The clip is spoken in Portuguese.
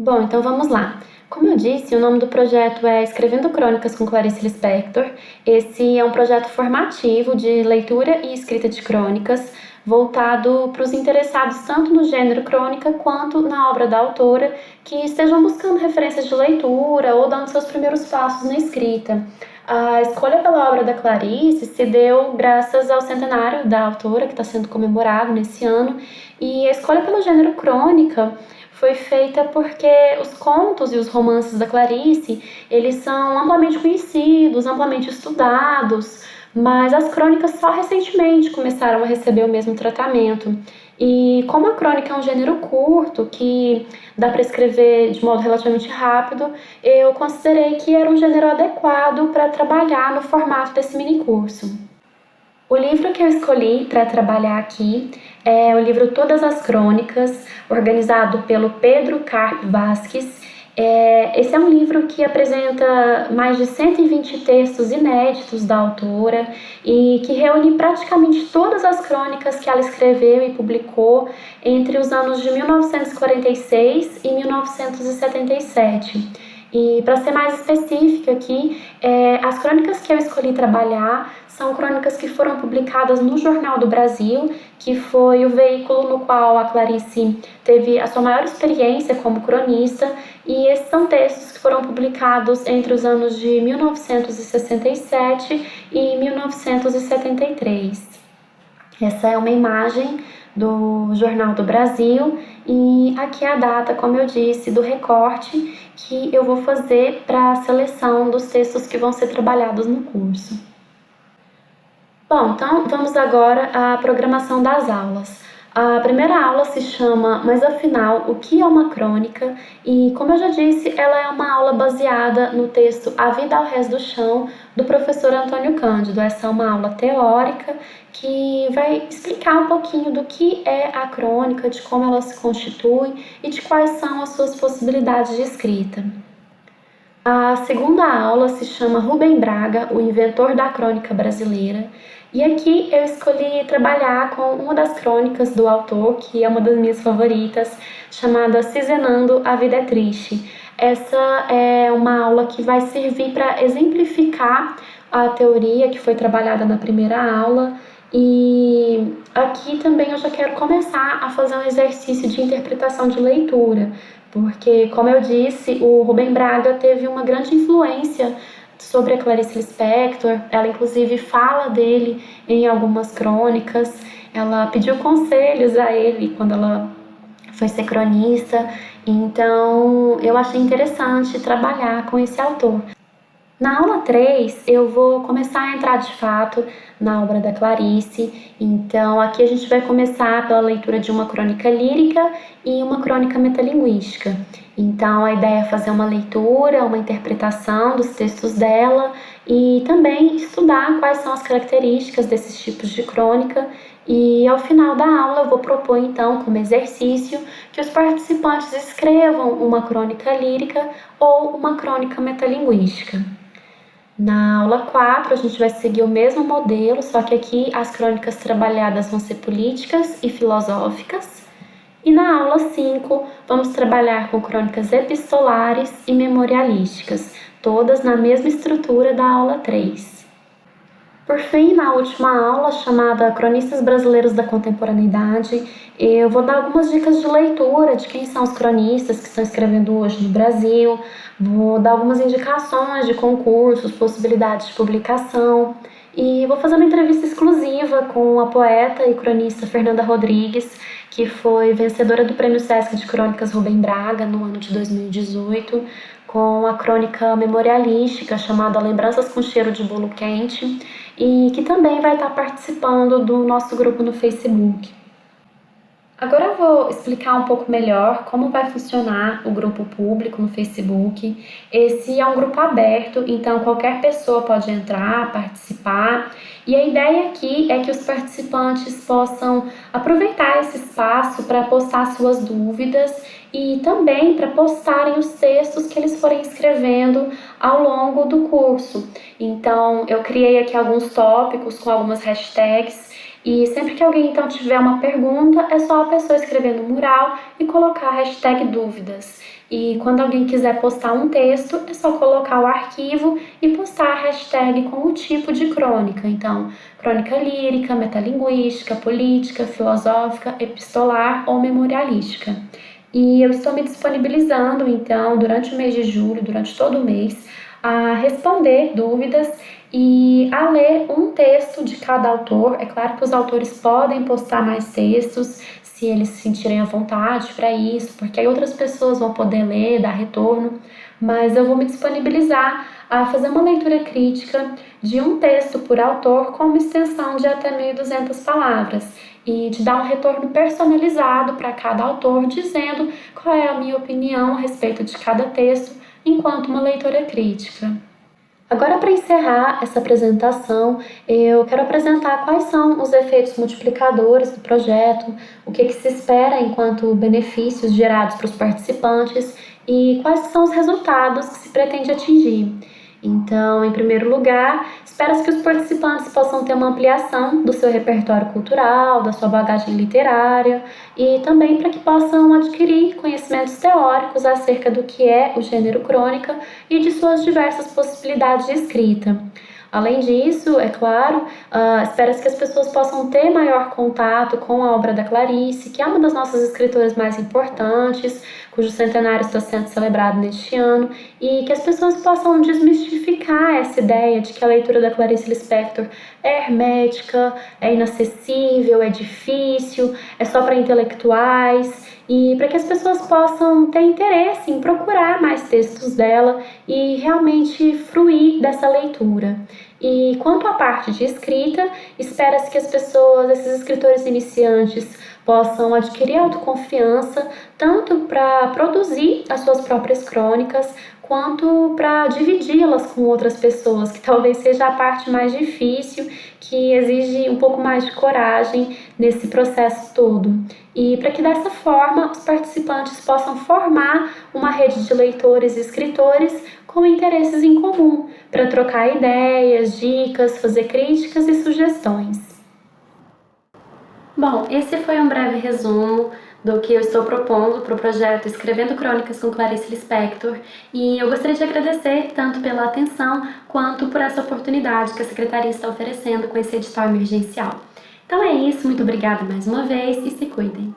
Bom, então vamos lá. Como eu disse, o nome do projeto é Escrevendo Crônicas com Clarice Lispector. Esse é um projeto formativo de leitura e escrita de crônicas, voltado para os interessados tanto no gênero crônica quanto na obra da autora, que estejam buscando referências de leitura ou dando seus primeiros passos na escrita. A escolha pela obra da Clarice se deu graças ao centenário da autora, que está sendo comemorado nesse ano, e a escolha pelo gênero crônica foi feita porque os contos e os romances da Clarice, eles são amplamente conhecidos, amplamente estudados, mas as crônicas só recentemente começaram a receber o mesmo tratamento. E como a crônica é um gênero curto, que dá para escrever de modo relativamente rápido, eu considerei que era um gênero adequado para trabalhar no formato desse mini curso. O livro que eu escolhi para trabalhar aqui é o livro Todas as Crônicas, organizado pelo Pedro Carpe Vasques. Esse é um livro que apresenta mais de 120 textos inéditos da autora e que reúne praticamente todas as crônicas que ela escreveu e publicou entre os anos de 1946 e 1977. E para ser mais específica aqui, as crônicas que eu escolhi trabalhar são crônicas que foram publicadas no Jornal do Brasil, que foi o veículo no qual a Clarice teve a sua maior experiência como cronista, e esses são textos que foram publicados entre os anos de 1967 e 1973. Essa é uma imagem do Jornal do Brasil e aqui é a data, como eu disse, do recorte que eu vou fazer para a seleção dos textos que vão ser trabalhados no curso. Bom, então vamos agora à programação das aulas. A primeira aula se chama Mas Afinal, o que é uma crônica? E, como eu já disse, ela é uma aula baseada no texto A Vida ao Rés do Chão, do professor Antônio Cândido. Essa é uma aula teórica que vai explicar um pouquinho do que é a crônica, de como ela se constitui e de quais são as suas possibilidades de escrita. A segunda aula se chama Rubem Braga, o inventor da crônica brasileira. E aqui eu escolhi trabalhar com uma das crônicas do autor, que é uma das minhas favoritas, chamada Cizenando, a Vida é Triste. Essa é uma aula que vai servir para exemplificar a teoria que foi trabalhada na primeira aula. E aqui também eu já quero começar a fazer um exercício de interpretação de leitura, porque, como eu disse, o Rubem Braga teve uma grande influência sobre a Clarice Lispector. Ela inclusive fala dele em algumas crônicas. Ela pediu conselhos a ele quando ela foi ser cronista, então eu achei interessante trabalhar com esse autor. Na aula 3, eu vou começar a entrar de fato na obra da Clarice. Então, aqui a gente vai começar pela leitura de uma crônica lírica e uma crônica metalinguística. Então, a ideia é fazer uma leitura, uma interpretação dos textos dela e também estudar quais são as características desses tipos de crônica. E ao final da aula eu vou propor então como exercício que os participantes escrevam uma crônica lírica ou uma crônica metalinguística. Na aula 4, a gente vai seguir o mesmo modelo, só que aqui as crônicas trabalhadas vão ser políticas e filosóficas. E na aula 5, vamos trabalhar com crônicas epistolares e memorialísticas, todas na mesma estrutura da aula 3. Por fim, na última aula, chamada Cronistas Brasileiros da Contemporaneidade, eu vou dar algumas dicas de leitura de quem são os cronistas que estão escrevendo hoje no Brasil, vou dar algumas indicações de concursos, possibilidades de publicação e vou fazer uma entrevista exclusiva com a poeta e cronista Fernanda Rodrigues, que foi vencedora do Prêmio Sesc de Crônicas Rubem Braga no ano de 2018, com a crônica memorialística chamada Lembranças com Cheiro de Bolo Quente, e que também vai estar participando do nosso grupo no Facebook. Agora eu vou explicar um pouco melhor como vai funcionar o grupo público no Facebook. Esse é um grupo aberto, então qualquer pessoa pode entrar, participar. E a ideia aqui é que os participantes possam aproveitar esse espaço para postar suas dúvidas e também para postarem os textos que eles forem escrevendo ao longo do curso. Então, eu criei aqui alguns tópicos com algumas hashtags e sempre que alguém então tiver uma pergunta, é só a pessoa escrever no mural e colocar a hashtag dúvidas. e quando alguém quiser postar um texto, é só colocar o arquivo e postar a hashtag com o tipo de crônica. Então, crônica lírica, metalinguística, política, filosófica, epistolar ou memorialística. E eu estou me disponibilizando, então, durante o mês de julho, durante todo o mês, a responder dúvidas e a ler um texto de cada autor. É claro que os autores podem postar mais textos, se eles se sentirem à vontade para isso, porque aí outras pessoas vão poder ler, dar retorno, mas eu vou me disponibilizar a fazer uma leitura crítica de um texto por autor com uma extensão de até 1.200 palavras e de dar um retorno personalizado para cada autor, dizendo qual é a minha opinião a respeito de cada texto enquanto uma leitura crítica. Agora, para encerrar essa apresentação, eu quero apresentar quais são os efeitos multiplicadores do projeto, o que se espera enquanto benefícios gerados para os participantes e quais são os resultados que se pretende atingir. Então, em primeiro lugar, espera-se que os participantes possam ter uma ampliação do seu repertório cultural, da sua bagagem literária e também para que possam adquirir conhecimentos teóricos acerca do que é o gênero crônica e de suas diversas possibilidades de escrita. Além disso, é claro, espera-se que as pessoas possam ter maior contato com a obra da Clarice, que é uma das nossas escritoras mais importantes, cujo centenário está sendo celebrado neste ano, e que as pessoas possam desmistificar essa ideia de que a leitura da Clarice Lispector é hermética, é inacessível, é difícil, é só para intelectuais, e para que as pessoas possam ter interesse em procurar mais textos dela e realmente fruir dessa leitura. E quanto à parte de escrita, espera-se que as pessoas, esses escritores iniciantes, possam adquirir autoconfiança tanto para produzir as suas próprias crônicas, quanto para dividi-las com outras pessoas, que talvez seja a parte mais difícil, que exige um pouco mais de coragem nesse processo todo. E para que dessa forma os participantes possam formar uma rede de leitores e escritores com interesses em comum, para trocar ideias, dicas, fazer críticas e sugestões. Bom, esse foi um breve resumo do que eu estou propondo para o projeto Escrevendo Crônicas com Clarice Lispector, e eu gostaria de agradecer tanto pela atenção quanto por essa oportunidade que a Secretaria está oferecendo com esse edital emergencial. Então é isso, muito obrigada mais uma vez e se cuidem!